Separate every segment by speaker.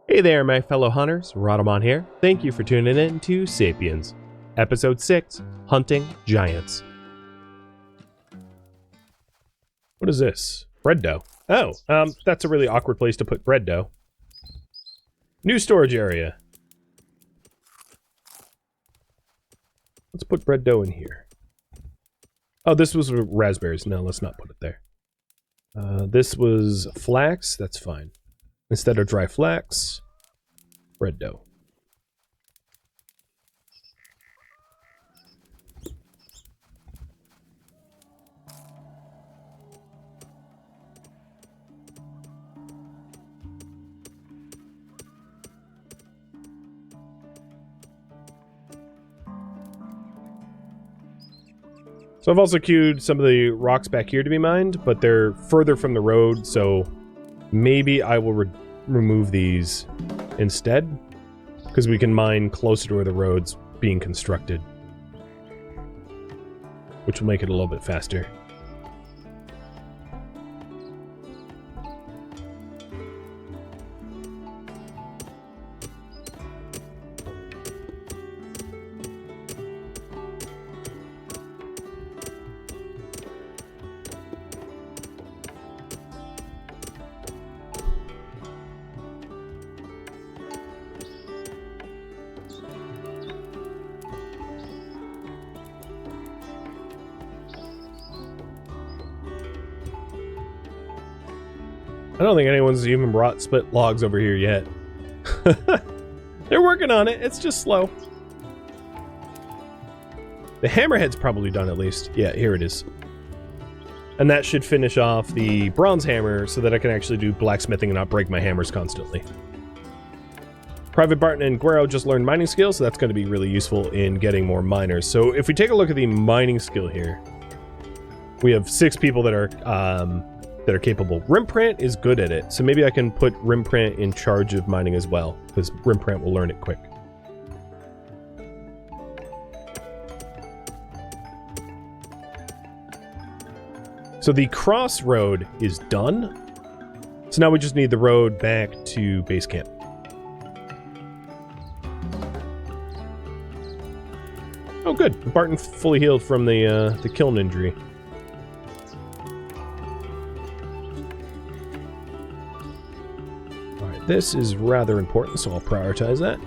Speaker 1: Hey there, my fellow hunters. Rhadamant here. Thank you for tuning in to Sapiens, Episode 6, Hunting Giants. What is this? Bread dough. Oh, that's a really awkward place to put bread dough. New storage area. Let's put bread dough in here. Oh, this was raspberries. No, let's not put it there. This was flax. That's fine. Instead of dry flax, bread dough. So I've also queued some of the rocks back here to be mined, but they're further from the road, so maybe I will remove these instead, because we can mine closer to where the road's being constructed, which will make it a little bit faster. I don't think anyone's even brought split logs over here yet. They're working on it, it's just slow. The hammerhead's probably done at least. Yeah, here it is. And that should finish off the bronze hammer so that I can actually do blacksmithing and not break my hammers constantly. Private Barton and Guero just learned mining skills, so that's going to be really useful in getting more miners. So if we take a look at the mining skill here, we have 6 people that are capable. Rimprant is good at it, so maybe I can put Rimprant in charge of mining as well, because Rimprant will learn it quick. So the crossroad is done. So now we just need the road back to base camp. Oh good, Barton fully healed from the kiln injury. This is rather important, so I'll prioritize that.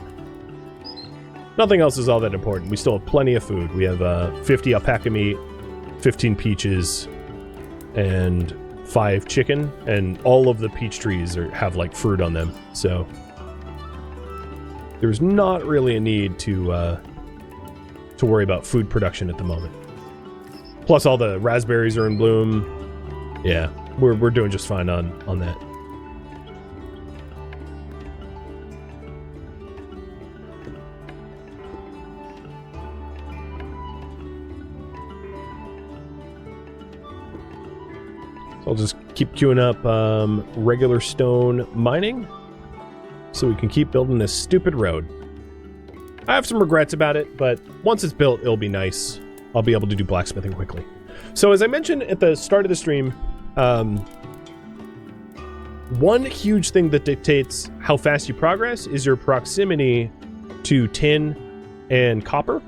Speaker 1: Nothing else is all that important. We still have plenty of food. We have 50 alpaca meat, 15 peaches, and 5 chicken, and all of the peach trees have like fruit on them. So there's not really a need to worry about food production at the moment. Plus, all the raspberries are in bloom. Yeah, we're doing just fine on that. I'll just keep queuing up regular stone mining so we can keep building this stupid road. I have some regrets about it, but once it's built, it'll be nice. I'll be able to do blacksmithing quickly. So as I mentioned at the start of the stream, one huge thing that dictates how fast you progress is your proximity to tin and copper.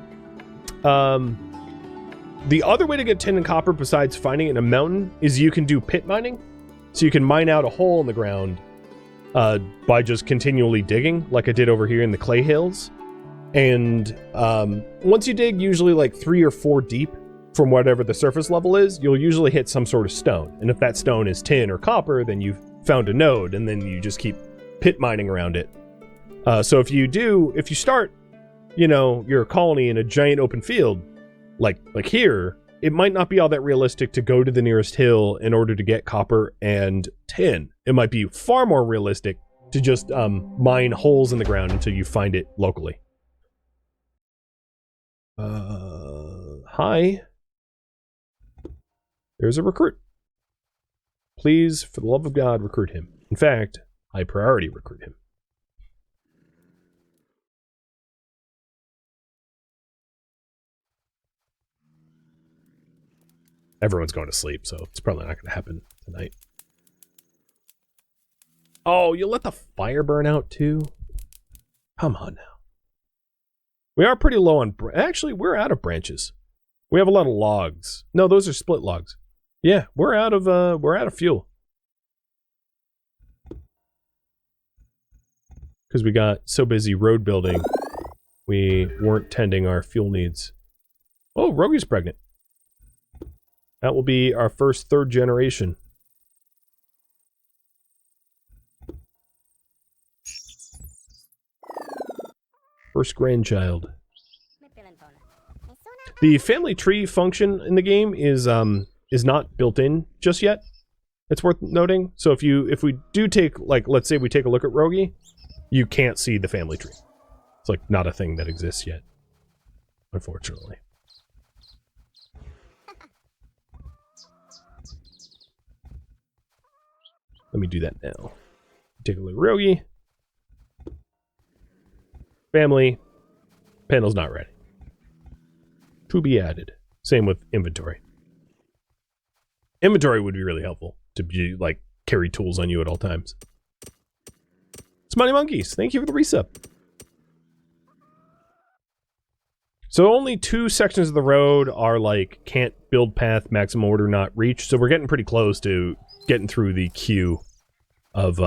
Speaker 1: The other way to get tin and copper besides finding it in a mountain is you can do pit mining. So you can mine out a hole in the ground by just continually digging, like I did over here in the clay hills. And once you dig usually like 3 or 4 deep from whatever the surface level is, you'll usually hit some sort of stone. And if that stone is tin or copper, then you've found a node, and then you just keep pit mining around it. So if you start, your colony in a giant open field, like here, it might not be all that realistic to go to the nearest hill in order to get copper and tin. It might be far more realistic to just mine holes in the ground until you find it locally. Hi. There's a recruit. Please, for the love of God, recruit him. In fact, high priority recruit him. Everyone's going to sleep, so it's probably not going to happen tonight. Oh, you let the fire burn out too? Come on now. We are pretty low on... Actually, we're out of branches. We have a lot of logs. No, those are split logs. Yeah, we're out of fuel. Because we got so busy road building, we weren't tending our fuel needs. Oh, Rogi's pregnant. That will be our first third generation. First grandchild. The family tree function in the game is not built in just yet. It's worth noting. So if we do take, like, let's say we take a look at Rogi, you can't see the family tree. It's like not a thing that exists yet, unfortunately. Let me do that now. Take a look at Rogi. Family. Panel's not ready. To be added. Same with inventory. Inventory would be really helpful to be, like, carry tools on you at all times. Smiley Monkeys, thank you for the resub. So only 2 sections of the road are, like, can't build path, maximum order not reached. So we're getting pretty close to getting through the queue of,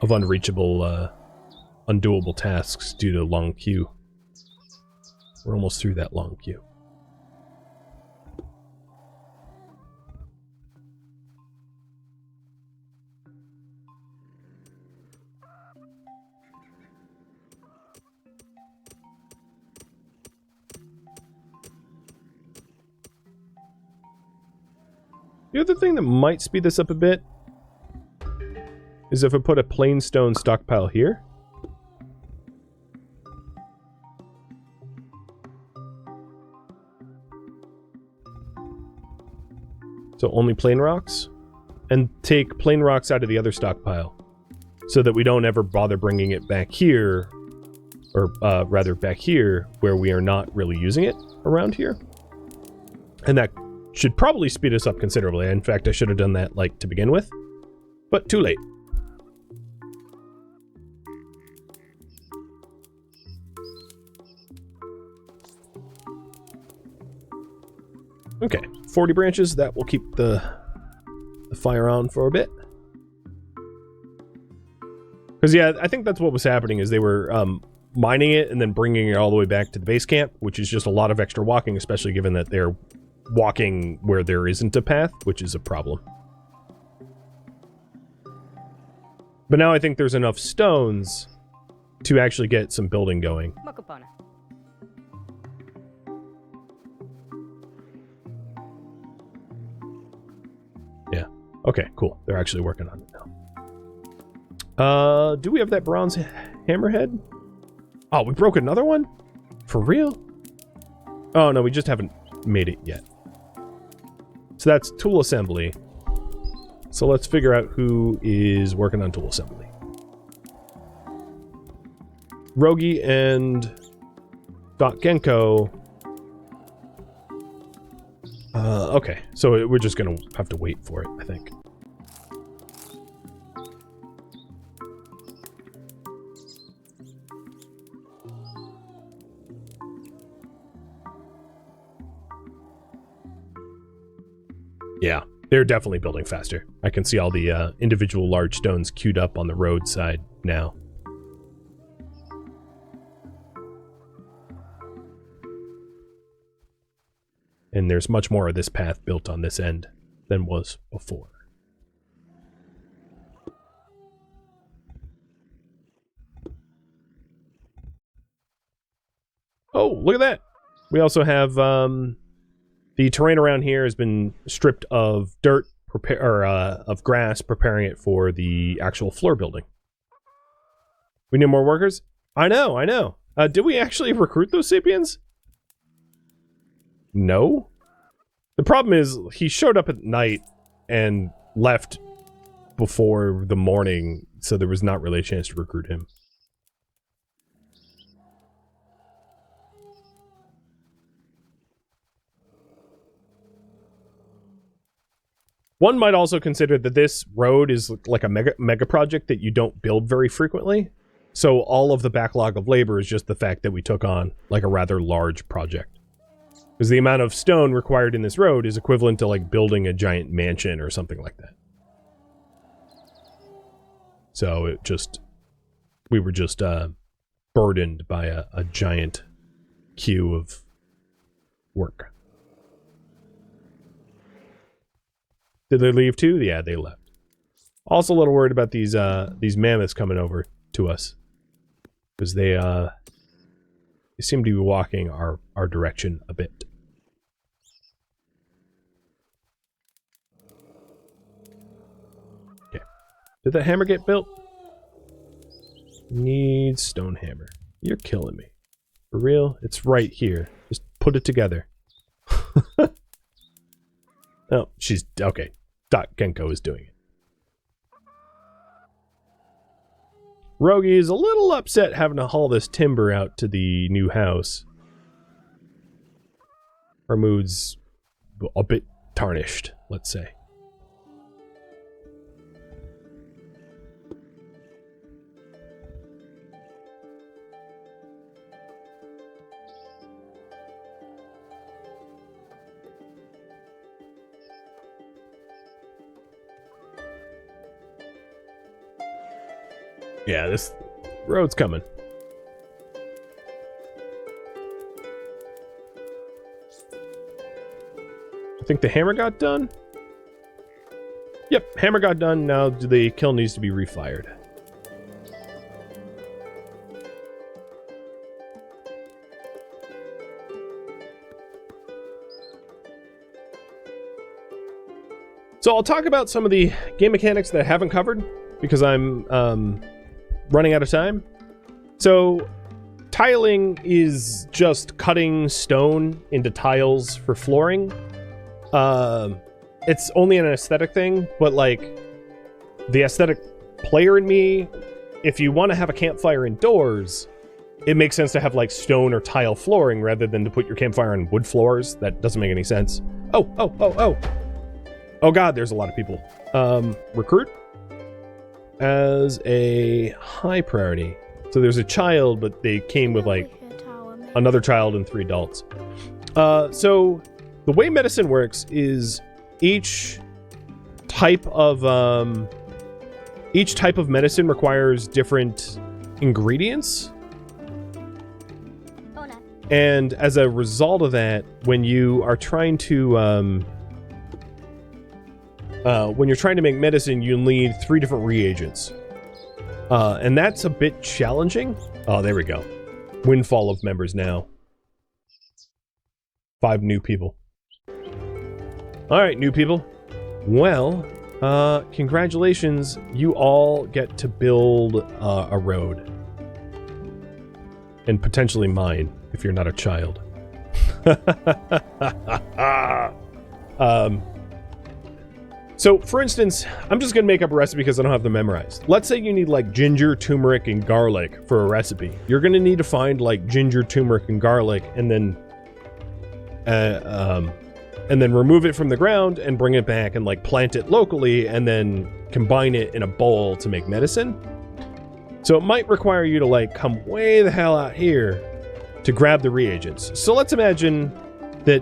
Speaker 1: unreachable, undoable tasks due to long queue. We're almost through that long queue. The other thing that might speed this up a bit is if I put a plain stone stockpile here. So only plain rocks, and take plain rocks out of the other stockpile so that we don't ever bother bringing it back here, or rather back here where we are not really using it around here. And that should probably speed us up considerably. In fact, I should have done that, like, to begin with, but too late. Okay, 40 branches, that will keep the fire on for a bit. Because, yeah, I think that's what was happening, is they were mining it and then bringing it all the way back to the base camp, which is just a lot of extra walking, especially given that they're walking where there isn't a path, which is a problem. But now I think there's enough stones to actually get some building going. Yeah. Okay, cool. They're actually working on it now. Do we have that bronze hammerhead? Oh, we broke another one? For real? Oh, no, we just haven't made it yet. So that's tool assembly. So let's figure out who is working on tool assembly. Rogi and Doc Genko. Okay, so we're just gonna have to wait for it, I think. Yeah, they're definitely building faster. I can see all the individual large stones queued up on the roadside now. And there's much more of this path built on this end than was before. Oh, look at that! We also have the terrain around here has been stripped of dirt, of grass, preparing it for the actual floor building. We need more workers? I know. Did we actually recruit those Sapiens? No. The problem is, he showed up at night and left before the morning, so there was not really a chance to recruit him. One might also consider that this road is like a mega project that you don't build very frequently. So all of the backlog of labor is just the fact that we took on like a rather large project. Because the amount of stone required in this road is equivalent to like building a giant mansion or something like that. So it just, we were just burdened by a giant queue of work. Did they leave too? Yeah, they left. Also a little worried about these mammoths coming over to us. Because they seem to be walking our direction a bit. Okay. Did that hammer get built? Needs stone hammer. You're killing me. For real? It's right here. Just put it together. Oh, she's... Okay. Genko is doing it. Rogi is a little upset having to haul this timber out to the new house. Her mood's a bit tarnished, let's say. Yeah, this road's coming. I think the hammer got done. Yep, hammer got done. Now the kiln needs to be refired. So I'll talk about some of the game mechanics that I haven't covered because I'm running out of time. So tiling is just cutting stone into tiles for flooring. It's only an aesthetic thing, but like the aesthetic player in me, if you want to have a campfire indoors, it makes sense to have like stone or tile flooring rather than to put your campfire on wood floors. That doesn't make any sense. Oh god, there's a lot of people. Recruit as a high priority. So there's a child, but they came with like another child and 3 adults. So the way medicine works is each type of medicine requires different ingredients. And as a result of that, when you are trying to make medicine, you need 3 different reagents. And that's a bit challenging. Oh, there we go. Windfall of members now. 5 new people. Alright, new people. Well, congratulations. You all get to build a road. And potentially mine, if you're not a child. So, for instance, I'm just going to make up a recipe because I don't have them memorized. Let's say you need, like, ginger, turmeric, and garlic for a recipe. You're going to need to find, like, ginger, turmeric, and garlic, and then remove it from the ground and bring it back and, like, plant it locally and then combine it in a bowl to make medicine. So it might require you to, like, come way the hell out here to grab the reagents. So let's imagine that...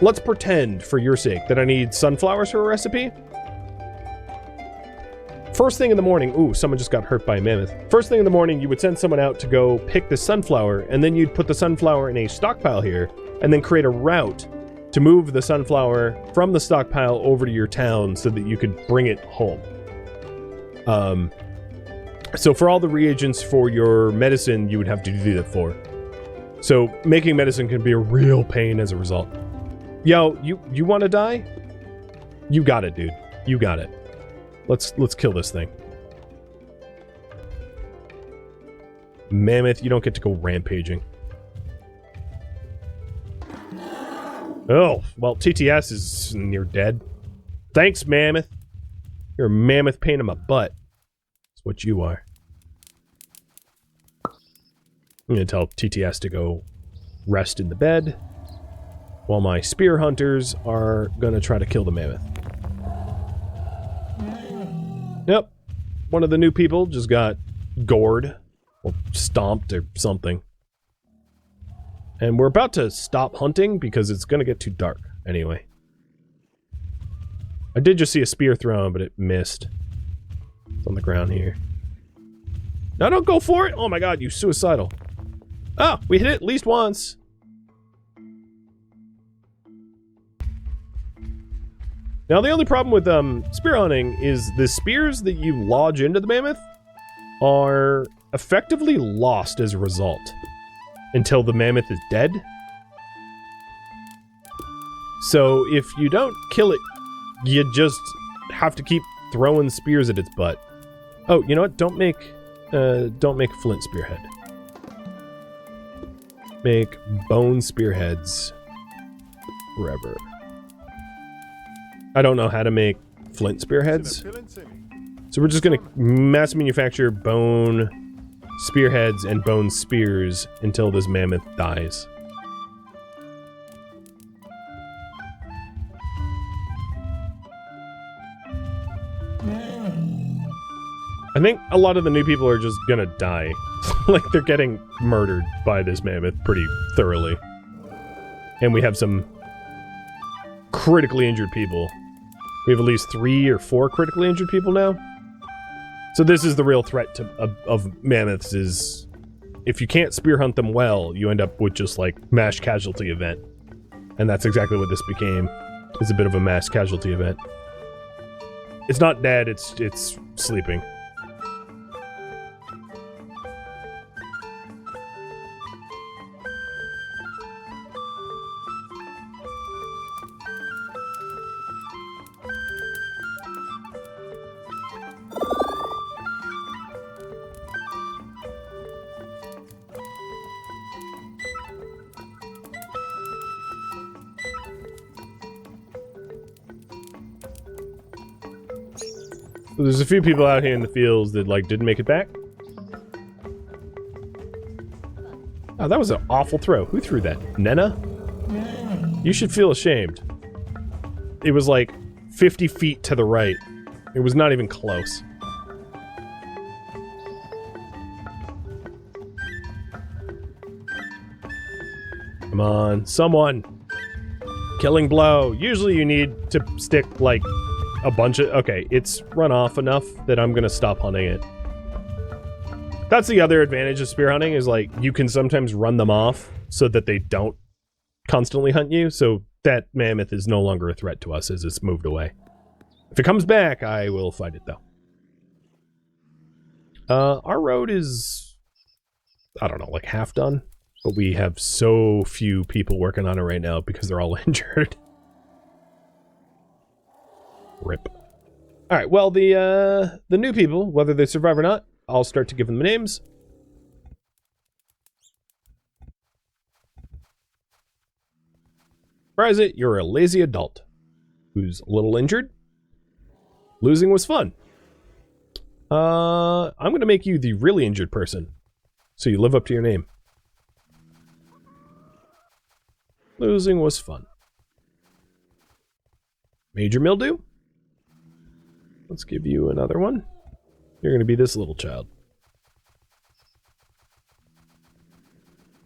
Speaker 1: Let's pretend, for your sake, that I need sunflowers for a recipe. First thing in the morning... Ooh, someone just got hurt by a mammoth. First thing in the morning, you would send someone out to go pick the sunflower, and then you'd put the sunflower in a stockpile here, and then create a route to move the sunflower from the stockpile over to your town so that you could bring it home. So for all the reagents for your medicine, you would have to do that for. So making medicine can be a real pain as a result. Yo, you want to die? You got it, dude. You got it. Let's kill this thing. Mammoth, you don't get to go rampaging. Oh, well, TTS is near dead. Thanks, Mammoth. You're a mammoth pain in my butt. That's what you are. I'm gonna tell TTS to go rest in the bed, while my spear hunters are gonna try to kill the mammoth. Yep. One of the new people just got gored or stomped or something. And we're about to stop hunting because it's going to get too dark anyway. I did just see a spear thrown, but it missed. It's on the ground here. No, don't go for it! Oh my god, you suicidal. Ah, we hit it at least once. Now, the only problem with spear hunting is the spears that you lodge into the mammoth are effectively lost as a result until the mammoth is dead. So if you don't kill it, you just have to keep throwing spears at its butt. Oh, you know what? Don't make flint spearhead. Make bone spearheads forever. I don't know how to make flint spearheads. So we're just gonna mass manufacture bone spearheads and bone spears until this mammoth dies. I think a lot of the new people are just gonna die. Like, they're getting murdered by this mammoth pretty thoroughly. And we have some critically injured people. We have at least 3 or 4 critically injured people now. So this is the real threat to, of mammoths is if you can't spear hunt them well, you end up with just like mass casualty event. And that's exactly what this became. It's a bit of a mass casualty event. It's not dead, it's sleeping. So there's a few people out here in the fields that, like, didn't make it back. Oh, that was an awful throw. Who threw that? Nena? You should feel ashamed. It was, like, 50 feet to the right. It was not even close. Come on, someone! Killing blow. Usually you need to stick, like, a bunch of... Okay, it's run off enough that I'm gonna stop hunting it. That's the other advantage of spear hunting, is like, you can sometimes run them off so that they don't constantly hunt you, so that mammoth is no longer a threat to us as it's moved away. If it comes back, I will fight it, though. Our road is... I don't know, like half done? But we have so few people working on it right now because they're all injured. Rip. Alright, well, the new people, whether they survive or not, I'll start to give them names. Surprise it, you're a lazy adult who's a little injured. Losing was fun. I'm gonna make you the really injured person, so you live up to your name. Losing was fun. Major mildew? Let's give you another one. You're going to be this little child.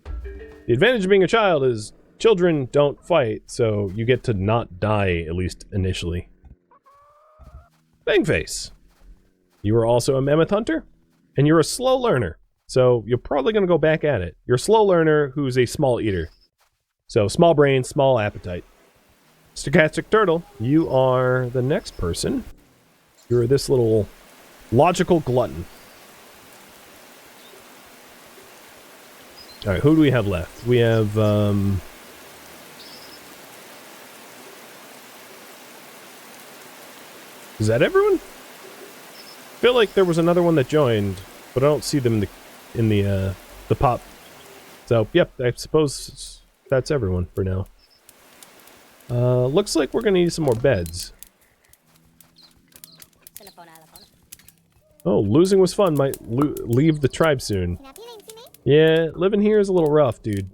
Speaker 1: The advantage of being a child is children don't fight, so you get to not die, at least initially. Bangface. You are also a mammoth hunter, and you're a slow learner, so you're probably going to go back at it. You're a slow learner who's a small eater. So, small brain, small appetite. Stochastic turtle, you are the next person. You're this little logical glutton. Alright, who do we have left? We have, is that everyone? I feel like there was another one that joined, but I don't see them in the pop. So, yep, I suppose that's everyone for now. Looks like we're gonna need some more beds. Oh, losing was fun. Might leave the tribe soon. Yeah, living here is a little rough, dude.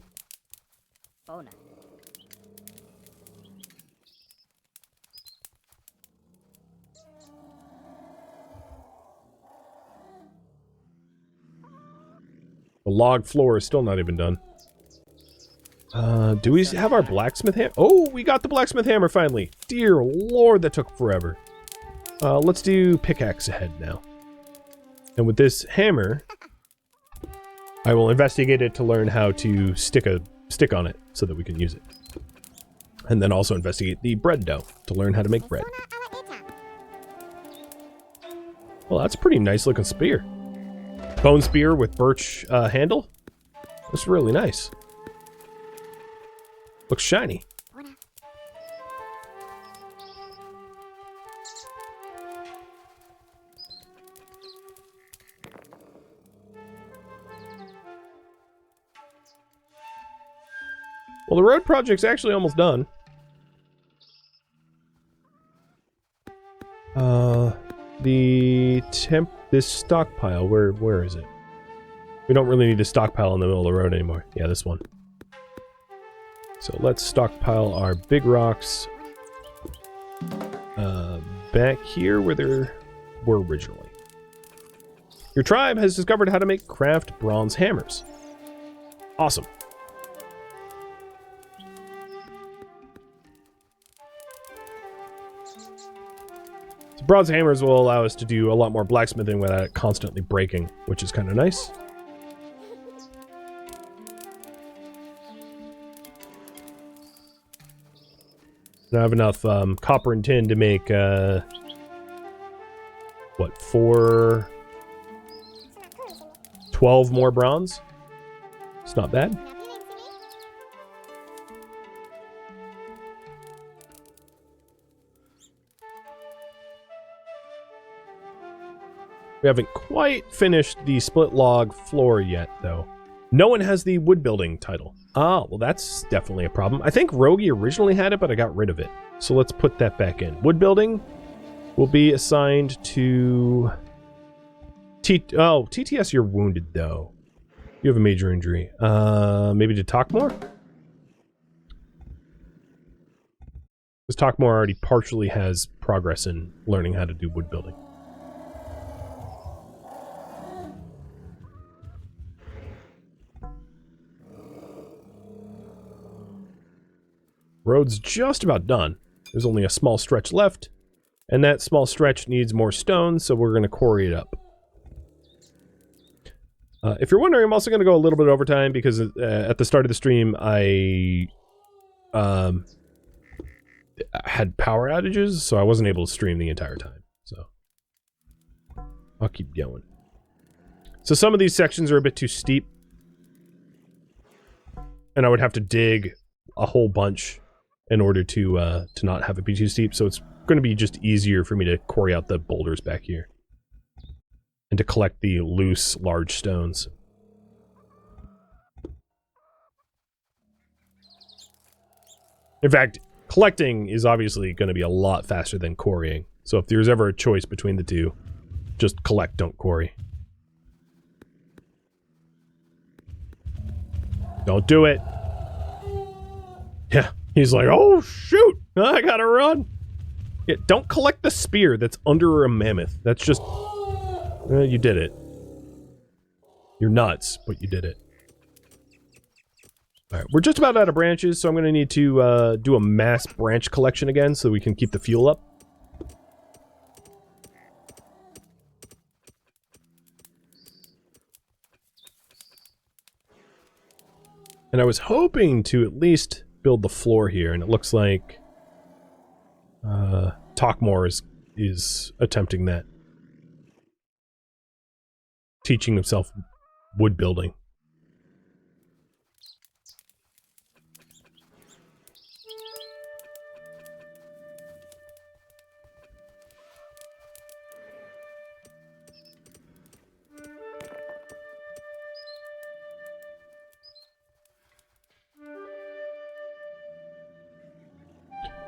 Speaker 1: The log floor is still not even done. Do we have our blacksmith hammer? Oh, we got the blacksmith hammer finally. Dear Lord, that took forever. Let's do pickaxe ahead now. And with this hammer, I will investigate it to learn how to stick a stick on it so that we can use it. And then also investigate the bread dough to learn how to make bread. Well, that's a pretty nice looking spear. Bone spear with birch handle. That's really nice. Looks shiny. Well, the road project's actually almost done. This stockpile, where is it? We don't really need to stockpile in the middle of the road anymore. Yeah, this one. So let's stockpile our big rocks back here where they were originally. Your tribe has discovered how to make craft bronze hammers. Awesome. So bronze hammers will allow us to do a lot more blacksmithing without it constantly breaking, which is kind of nice. I have enough copper and tin to make, what, 12 more bronze? It's not bad. We haven't quite finished the split log floor yet, though. No one has the wood building title. Ah, well that's definitely a problem. I think Rogi originally had it, but I got rid of it. So let's put that back in. Wood building will be assigned to... TTS, you're wounded, though. You have a major injury. Maybe to Talkmore? Because Talkmore already partially has progress in learning how to do wood building. Road's just about done. There's only a small stretch left, and that small stretch needs more stone, so we're going to quarry it up. If you're wondering, I'm also going to go a little bit overtime because at the start of the stream, I had power outages, so I wasn't able to stream the entire time. So I'll keep going. So some of these sections are a bit too steep, and I would have to dig a whole bunch in order to not have it be too steep. So it's going to be just easier for me to quarry out the boulders back here and to collect the loose, large stones. In fact, collecting is obviously going to be a lot faster than quarrying. So if there's ever a choice between the two, just collect, don't quarry. Don't do it. Yeah. He's like, oh, shoot! I gotta run! Yeah, don't collect the spear that's under a mammoth. That's just... you did it. You're nuts, but you did it. Alright, we're just about out of branches, so I'm gonna need to do a mass branch collection again so we can keep the fuel up. And I was hoping to at least build the floor here, and it looks like Talkmore is attempting that. Teaching himself wood building.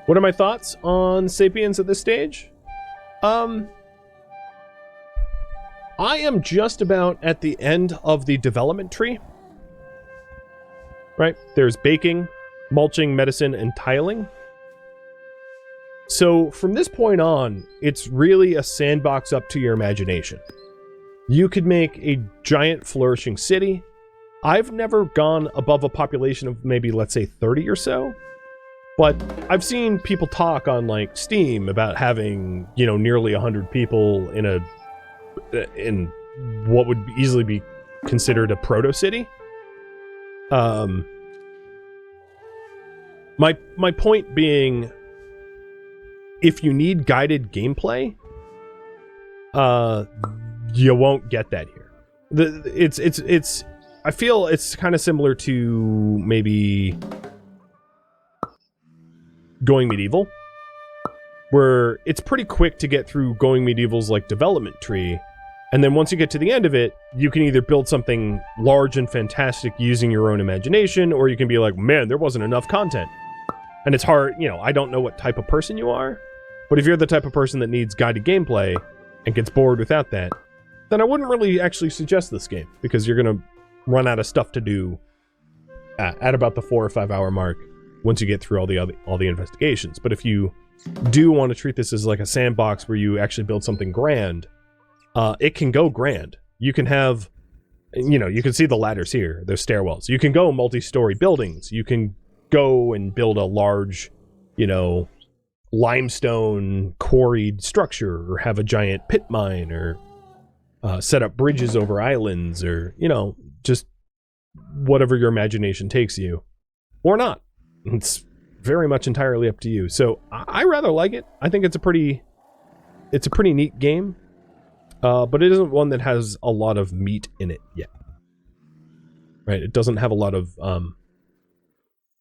Speaker 1: What are my thoughts on Sapiens at this stage? I am just about at the end of the development tree. Right? There's baking, mulching, medicine, and tiling. So from this point on, it's really a sandbox up to your imagination. You could make a giant flourishing city. I've never gone above a population of maybe, let's say, 30 or so. But I've seen people talk on, like, Steam about having, you know, nearly 100 people in what would easily be considered a proto-city. My point being, if you need guided gameplay, you won't get that here. I feel it's kind of similar to maybe Going Medieval, where it's pretty quick to get through Going Medieval's like development tree, and then once you get to the end of it, you can either build something large and fantastic using your own imagination, or you can be like, man, there wasn't enough content. And it's hard, you know, I don't know what type of person you are, but if you're the type of person that needs guided gameplay and gets bored without that, then I wouldn't really actually suggest this game, because you're going to run out of stuff to do at about the 4 or 5 hour mark once you get through all the investigations. But if you do want to treat this as like a sandbox where you actually build something grand, it can go grand. You can have, you know, you can see the ladders here. There's stairwells. You can go multi-story buildings. You can go and build a large, you know, limestone quarried structure, or have a giant pit mine, or set up bridges over islands, or, you know, just whatever your imagination takes you, or not. It's very much entirely up to you. So I rather like it. I think it's a pretty neat game, but it isn't one that has a lot of meat in it yet. Right? It doesn't have a lot of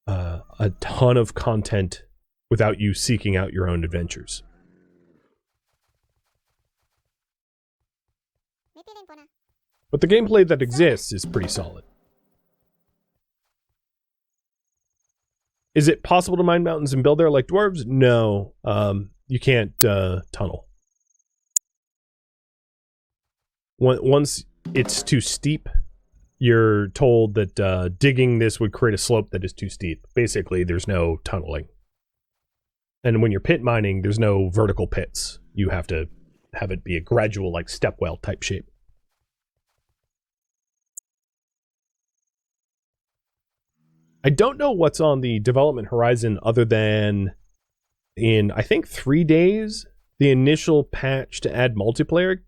Speaker 1: a ton of content without you seeking out your own adventures. But the gameplay that exists is pretty solid. Is it possible to mine mountains and build there like dwarves? No. You can't tunnel. Once it's too steep, you're told that digging this would create a slope that is too steep. Basically, there's no tunneling. And when you're pit mining, there's no vertical pits. You have to have it be a gradual, like, stepwell type shape. I don't know what's on the development horizon other than in, I think, 3 days, the initial patch to add multiplayer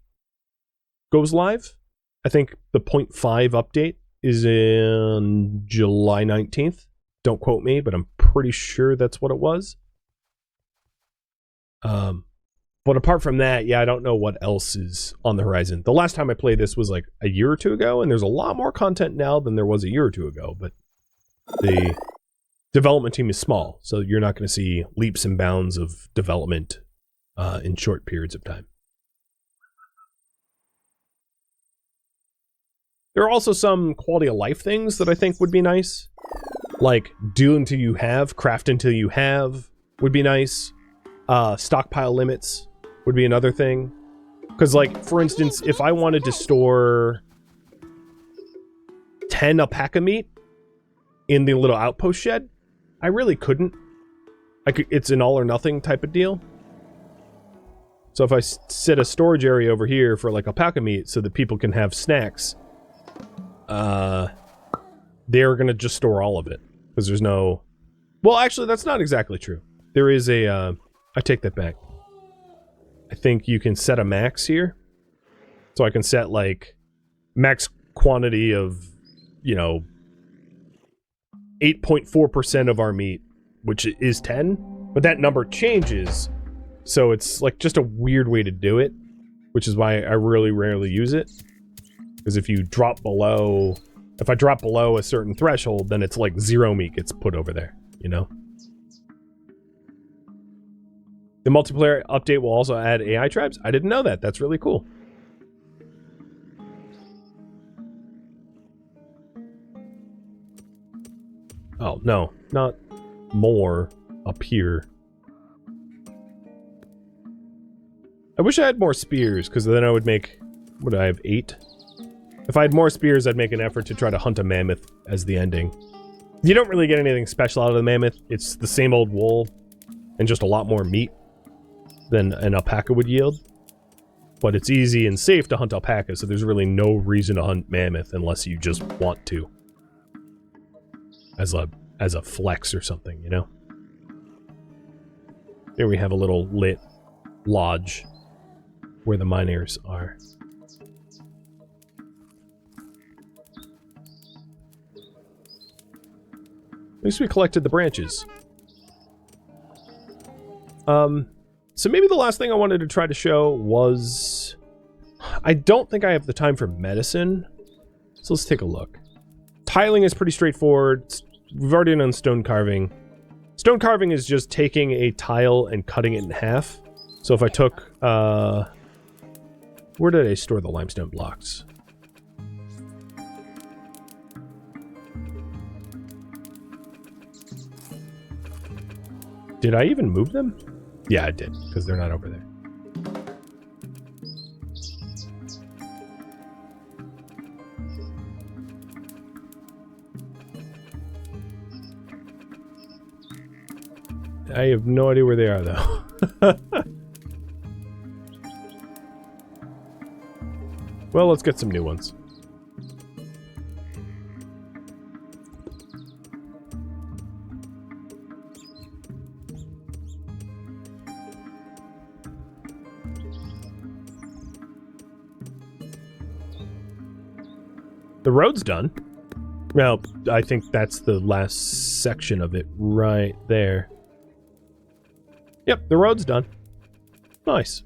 Speaker 1: goes live. I think the 0.5 update is in July 19th. Don't quote me, but I'm pretty sure that's what it was. But apart from that, yeah, I don't know what else is on the horizon. The last time I played this was like a year or two ago, and there's a lot more content now than there was a year or two ago, but the development team is small, so you're not going to see leaps and bounds of development in short periods of time. There are also some quality of life things that I think would be nice. Like, do until you have, craft until you have would be nice. Stockpile limits would be another thing. Because, like, for instance, if I wanted to store 10 alpaca meat in the little outpost shed, I really couldn't. It's an all or nothing type of deal. So if I set a storage area over here for, like, alpaca meat so that people can have snacks, they're gonna just store all of it. Because there's no... Well, actually, that's not exactly true. There is a, I take that back. I think you can set a max here. So I can set, like, max quantity of, you know, 8.4% of our meat, which is 10. But that number changes. So it's, like, just a weird way to do it. Which is why I really rarely use it. Because if you drop below... If I drop below a certain threshold, then it's like 0 meat gets put over there, you know? The multiplayer update will also add AI tribes? I didn't know that. That's really cool. Oh, no. Not more up here. I wish I had more spears, because then I would make... What do I have? 8? If I had more spears, I'd make an effort to try to hunt a mammoth as the ending. You don't really get anything special out of the mammoth. It's the same old wool and just a lot more meat than an alpaca would yield. But it's easy and safe to hunt alpaca, so there's really no reason to hunt mammoth unless you just want to. as a flex or something, you know? Here we have a little lit lodge where the miners are. At least we collected the branches. So maybe the last thing I wanted to try to show was... I don't think I have the time for medicine. So let's take a look. Tiling is pretty straightforward. We've already done stone carving. Stone carving is just taking a tile and cutting it in half. So if I took... where did I store the limestone blocks? Did I even move them? Yeah, I did, because they're not over there. I have no idea where they are, though. Well, let's get some new ones. The road's done. Well, I think that's the last section of it right there. Yep, the road's done. Nice.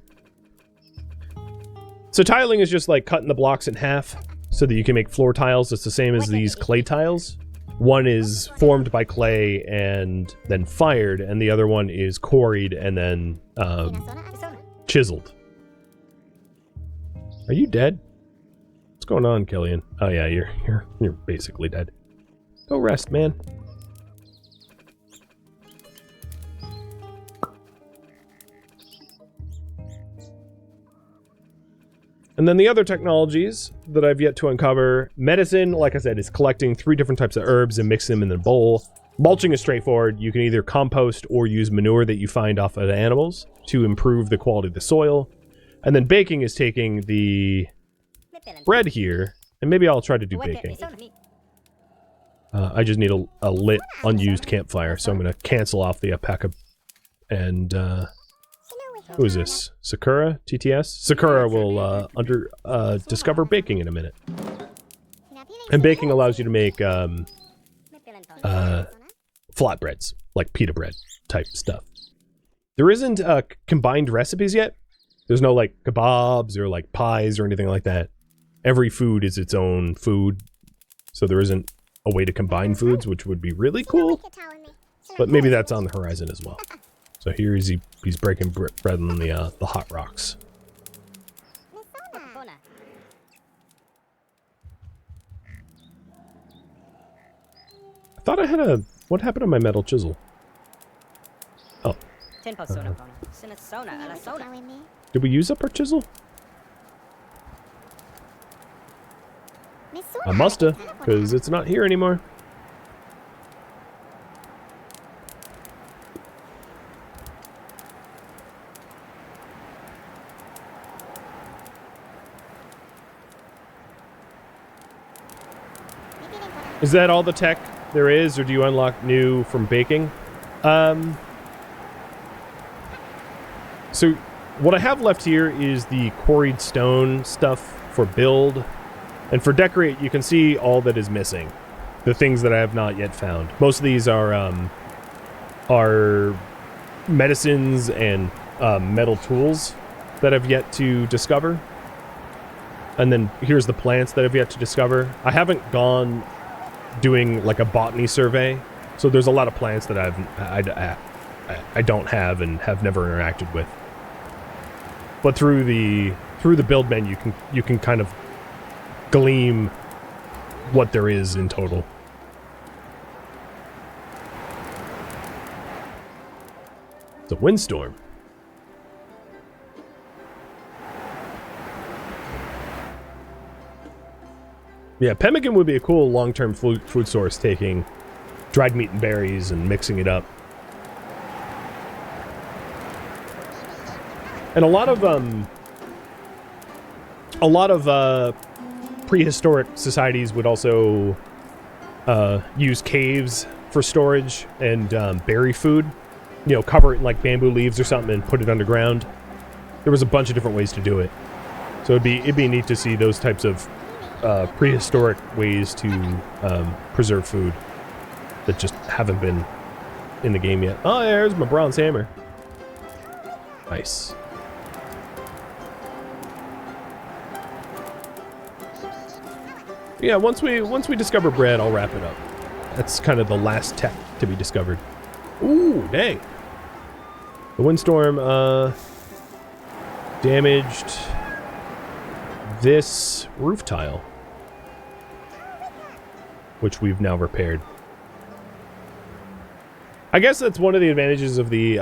Speaker 1: So tiling is just like cutting the blocks in half so that you can make floor tiles. It's the same as these clay tiles. One is formed by clay and then fired, and the other one is quarried and then chiseled. Are you dead? What's going on, Killian? Oh yeah, you're basically dead. Go rest, man. And then the other technologies that I've yet to uncover. Medicine, like I said, is collecting 3 different types of herbs and mixing them in a bowl. Mulching is straightforward. You can either compost or use manure that you find off of animals to improve the quality of the soil. And then baking is taking the bread here, and maybe I'll try to do baking. I just need a lit, unused campfire, so I'm going to cancel off the alpaca and... who is this? Sakura? TTS? Sakura will discover baking in a minute. And baking allows you to make flatbreads, like pita bread type stuff. There isn't combined recipes yet. There's no like kebabs or like pies or anything like that. Every food is its own food, so there isn't a way to combine foods, which would be really cool. But maybe that's on the horizon as well. So here he's breaking bread on the hot rocks. I thought I had a... What happened to my metal chisel? Oh. Did we use up our chisel? I musta, because it's not here anymore. Is that all the tech there is, or do you unlock new from baking? So what I have left here is the quarried stone stuff for build. And for decorate, you can see all that is missing. The things that I have not yet found. Most of these are medicines and metal tools that I've yet to discover. And then here's the plants that I've yet to discover. I haven't gone doing like a botany survey, so there's a lot of plants that I don't have and have never interacted with. But through the build menu, you can kind of gleam what there is in total. It's a windstorm. Yeah, pemmican would be a cool long-term food source, taking dried meat and berries and mixing it up. And a lot of prehistoric societies would also use caves for storage and bury food. You know, cover it in like bamboo leaves or something and put it underground. There was a bunch of different ways to do it. So it'd be neat to see those types of prehistoric ways to preserve food that just haven't been in the game yet. Oh, there's my bronze hammer. Nice. Yeah, once we discover bread, I'll wrap it up. That's kind of the last tech to be discovered. Ooh, dang. The windstorm damaged this roof tile, which we've now repaired. I guess that's one of the advantages of the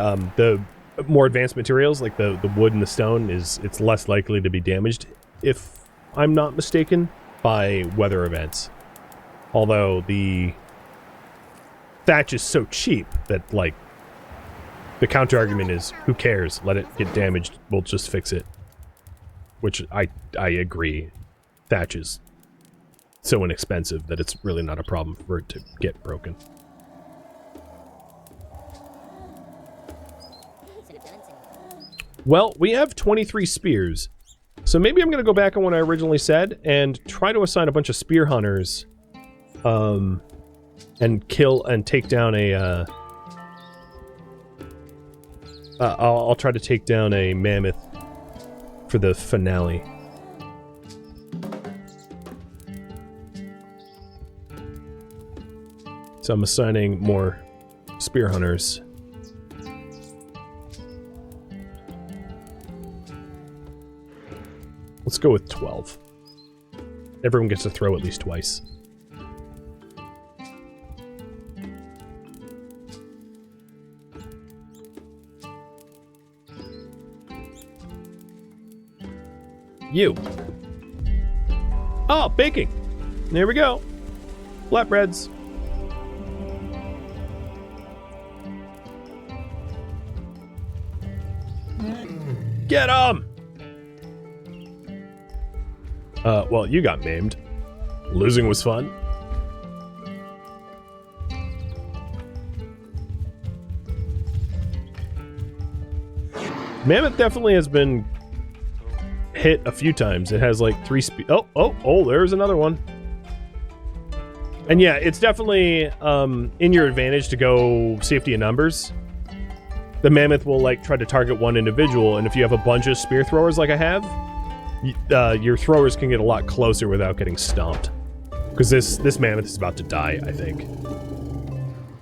Speaker 1: more advanced materials, like the wood and the stone, is it's less likely to be damaged, if I'm not mistaken, by weather events. Although the thatch is so cheap that, like, the counter argument is, who cares? Let it get damaged. We'll just fix it. Which I agree. Thatch is so inexpensive that it's really not a problem for it to get broken. Well, we have 23 spears. So maybe I'm going to go back on what I originally said and try to assign a bunch of spear hunters and kill and take down a I'll try to take down a mammoth for the finale. So I'm assigning more spear hunters. Let's go with 12. Everyone gets to throw at least twice. You. Oh, baking. There we go. Flatbreads. Get 'em! Well, you got maimed. Losing was fun. Mammoth definitely has been hit a few times. It has like 3 speed. Oh, there's another one. And yeah, it's definitely in your advantage to go safety in numbers. The mammoth will like try to target one individual, and if you have a bunch of spear throwers like I have, your throwers can get a lot closer without getting stomped. Because this mammoth is about to die, I think.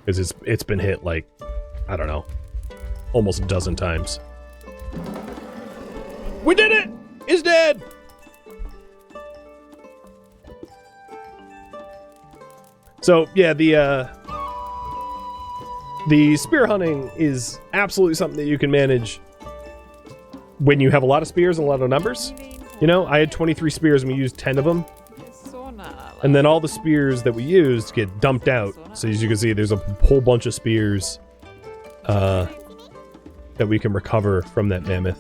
Speaker 1: Because it's been hit like, I don't know, almost a dozen times. We did it! It's dead! So, yeah, the spear hunting is absolutely something that you can manage when you have a lot of spears and a lot of numbers. You know, I had 23 spears and we used 10 of them. And then all the spears that we used get dumped out. So as you can see, there's a whole bunch of spears that we can recover from that mammoth.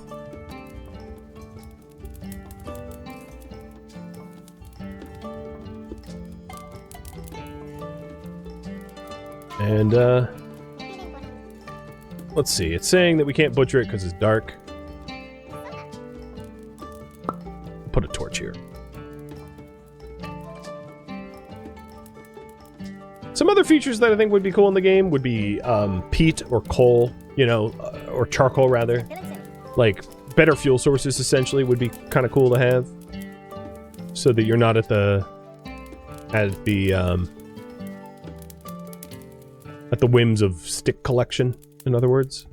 Speaker 1: And, let's see. It's saying that we can't butcher it because it's dark. Put a torch here. Some other features that I think would be cool in the game would be peat or coal, you know, or charcoal rather. Like better fuel sources essentially would be kind of cool to have, so that you're not at the whims of stick collection, in other words.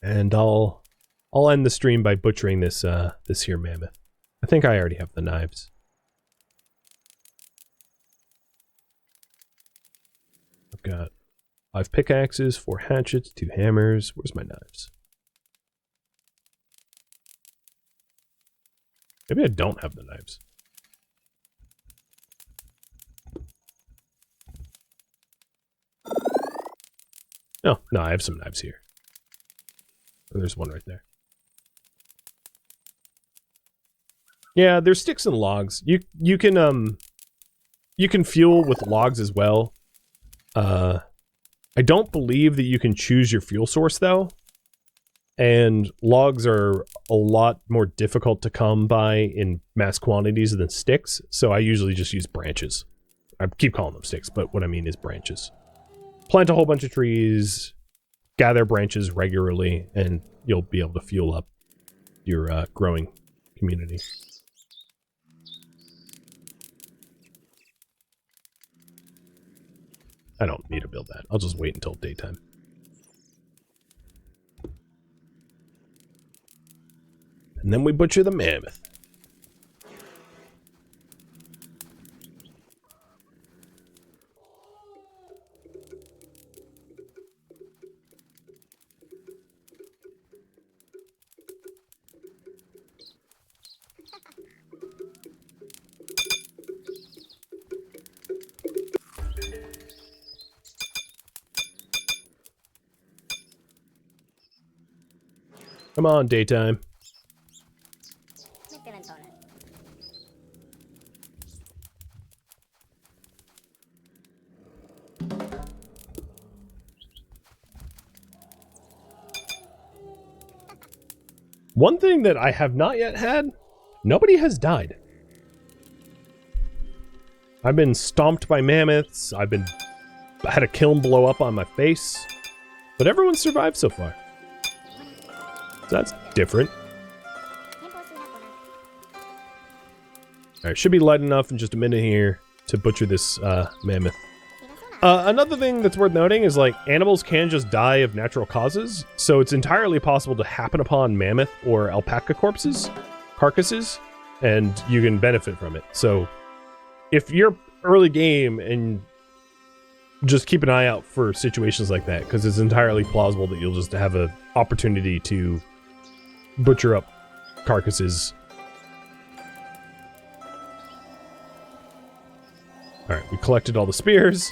Speaker 1: And I'll end the stream by butchering this this here mammoth. I think I already have the knives. I've got 5 pickaxes, 4 hatchets, 2 hammers. Where's my knives? Maybe I don't have the knives. Oh, no, I have some knives here. Oh, there's one right there. Yeah, there's sticks and logs. You can fuel with logs as well. I don't believe that you can choose your fuel source though. And logs are a lot more difficult to come by in mass quantities than sticks, so I usually just use branches. I keep calling them sticks, but what I mean is branches. Plant a whole bunch of trees, gather branches regularly, and you'll be able to fuel up your growing community. I don't need to build that. I'll just wait until daytime. And then we butcher the mammoth. Come on, daytime. One thing that I have not yet had, nobody has died. I've been stomped by mammoths, I had a kiln blow up on my face, but everyone's survived so far. So that's different. Alright, should be light enough in just a minute here to butcher this mammoth. Another thing that's worth noting is, like, animals can just die of natural causes, so it's entirely possible to happen upon mammoth or alpaca carcasses, and you can benefit from it. So, if you're early game, and just keep an eye out for situations like that, because it's entirely plausible that you'll just have an opportunity to butcher up carcasses. Alright, we collected all the spears.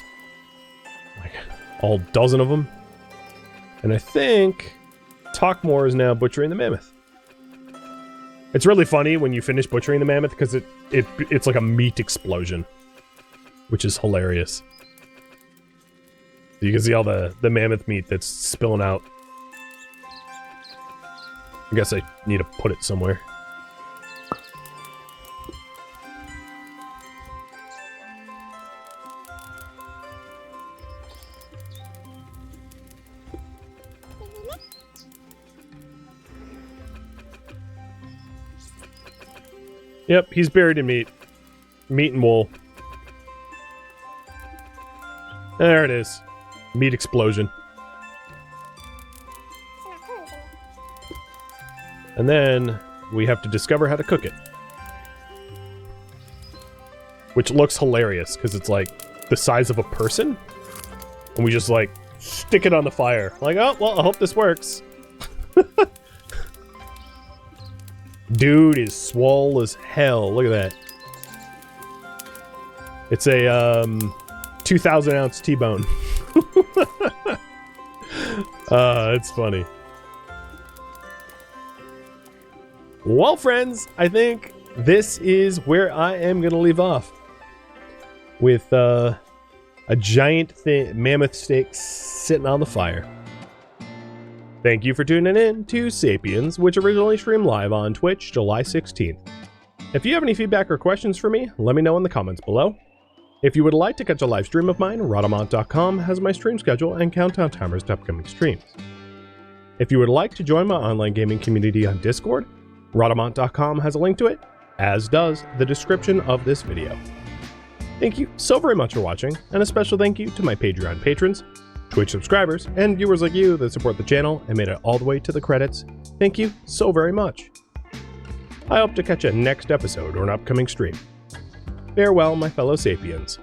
Speaker 1: Like, all dozen of them. And I think Talkmore is now butchering the mammoth. It's really funny when you finish butchering the mammoth because it's like a meat explosion, which is hilarious. You can see all the mammoth meat that's spilling out. I guess I need to put it somewhere. Yep, he's buried in meat. Meat and wool. There it is. Meat explosion. And then we have to discover how to cook it. Which looks hilarious, because it's like the size of a person. And we just like stick it on the fire. Like, oh, well, I hope this works. Dude is swole as hell. Look at that. It's a 2,000 ounce T-bone. It's funny. Well, friends, I think this is where I am going to leave off. With a giant mammoth steak sitting on the fire. Thank you for tuning in to Sapiens, which originally streamed live on Twitch July 16th. If you have any feedback or questions for me, let me know in the comments below. If you would like to catch a live stream of mine, Rhadamant.com has my stream schedule and countdown timers to upcoming streams. If you would like to join my online gaming community on Discord, Rhadamant.com has a link to it, as does the description of this video. Thank you so very much for watching, and a special thank you to my Patreon patrons, Twitch subscribers, and viewers like you that support the channel and made it all the way to the credits. Thank you so very much. I hope to catch you next episode or an upcoming stream. Farewell, my fellow Sapiens.